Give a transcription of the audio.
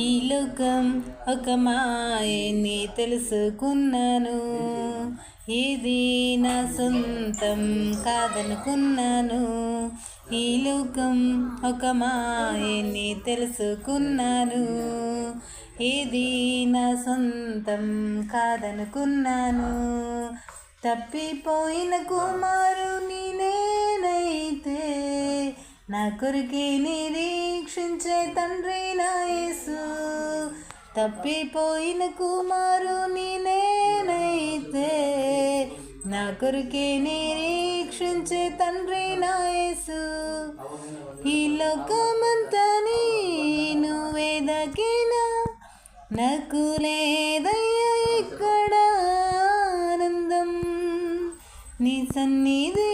ఈ లోకం ఒక మాయని తెలుసుకున్నాను, ఇది నా సొంతం కాదనుకున్నాను. ఈ లోకం ఒక మాయని తెలుసుకున్నాను, ఇది నా సొంతం కాదనుకున్నాను. తప్పిపోయిన కుమారుని నేనైతే, నా కొరికే నిరీక్షించే తండ్రి నా యేసు. తప్పిపోయిన కుమారుని నేనైతే, నా కొరికే నిరీక్షించే తండ్రి నా యేసు. ఈ లోకమంతా నేను వెదకినా, నాకు లేదయ్యా ఇక్కడ ఆనందం. నీ సన్నిధి